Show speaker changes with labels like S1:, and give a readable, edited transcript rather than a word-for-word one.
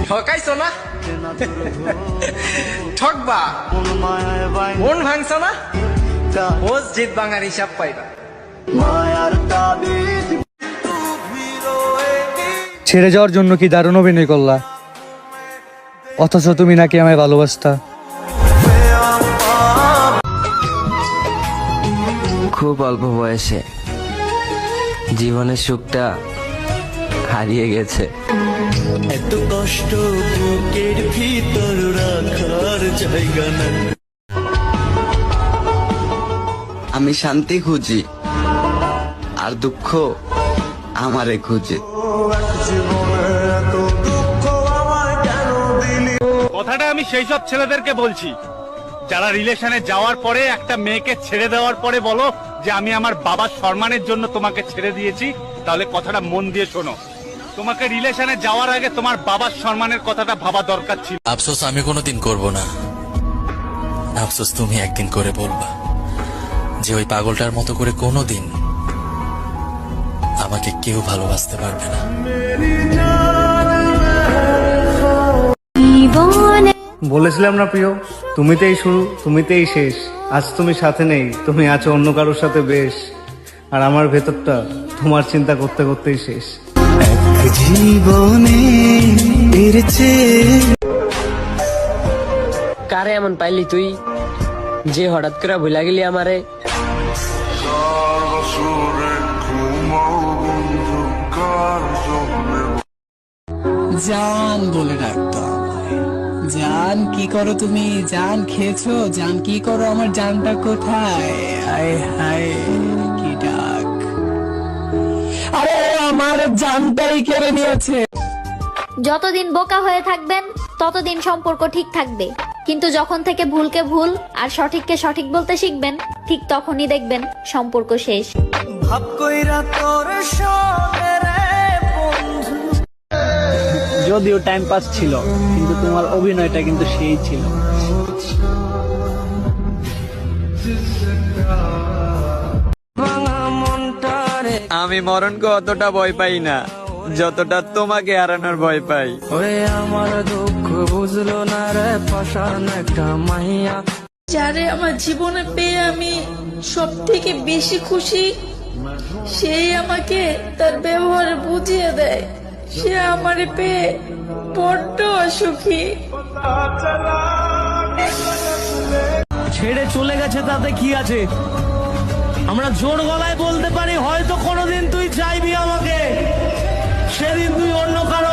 S1: ঠকাইছো না, ঠকবা, মন ভাঙছো না, মসজিদ ভাঙার হিসাব পাইবা।
S2: ছেড়ে যাওয়ার জন্য কি দারুণ অভিনয় করলা, অথচ তুমি নাকি আমায় ভালোবাসতা।
S3: খুব অল্প বয়সে জীবনের সুখটা হারিয়ে গেছে।
S4: এত কষ্ট বুকের ভিতর রাখার জায়গা না।
S3: আমি শান্তি খুঁজি আর দুঃখ আমারে খুঁজে।
S5: কথাটা আমি সেই সব ছেলেদেরকে বলছি যারা রিলেশনে যাওয়ার পরে একটা মেয়েকে ছেড়ে দেওয়ার পরে বলো যে আমি আমার বাবার সম্মানের জন্য তোমাকে ছেড়ে দিয়েছি। তাহলে কথাটা মন দিয়ে শোনো, তোমাকে রিলেশনে যাওয়ার আগে তোমার বাবার সম্মানের কথাটা ভাবা দরকার ছিল।
S4: আফসোস আমি কোনোদিন করব না, আফসোস তুমি একদিন করে বলবা যে ওই পাগলটার মতো করে কোনোদিন আমাকে কেউ ভালোবাসতে পারবে না।
S2: বলেছিলাম না প্রিয়, তুমিতেই শুরু তুমিতেই শেষ। আজ তুমি সাথে নেই, তুমি আছো অন্য কারোর সাথে বেশ। আর আমার ভেতরটা তোমার চিন্তা করতে করতেই শেষ।
S4: জীবনে
S6: কারে এমন পাইলি তুই যে হঠাৎ করে ভুলা গেলি আমারে?
S7: জান বলে ডাকতো আমায়। জান কি করো তুমি? জান খেয়েছো? জান কি করো? আমার জানটা কোথায়? আয় হায় কি ডাক! আরে আমার জানটাই কেড়ে নিয়েছে।
S8: যতদিন বোকা হয়ে থাকবেন ততদিন সম্পর্ক ঠিক থাকবে, কিন্তু যখন থেকে ভুলকে ভুল আর সঠিককে সঠিক বলতে শিখবেন, ঠিক তখনই দেখবেন সম্পর্ক শেষ।
S4: ভাব কইরা তোর সঙ্গে রে বন্ধু।
S2: যদিও টাইম পাস ছিল, কিন্তু তোমার অভিনয়টা কিন্তু সেই ছিল।
S3: আমি মরণকে অতটা ভয় পাই না যতটা তোমাকে হারানোর ভয় পাই।
S4: ওরে আমার দুঃখ বুঝলো না রে পাশান একটা মাইয়া।
S9: যারে আমার জীবনে পেয়ে আমি সব থেকে বেশি খুশি, সেই আমাকে তার ব্যবহার বুঝিয়ে দেয়। সে আমারে পেয়ে বড্ড অসুখী।
S2: ছেড়ে চলে গেছে তাতে কি আছে? আমরা জোর গলায় বলতে পারি হয়তো কোনোদিন তুই চাইবি আমাকে, সেদিন তুই অন্য কারো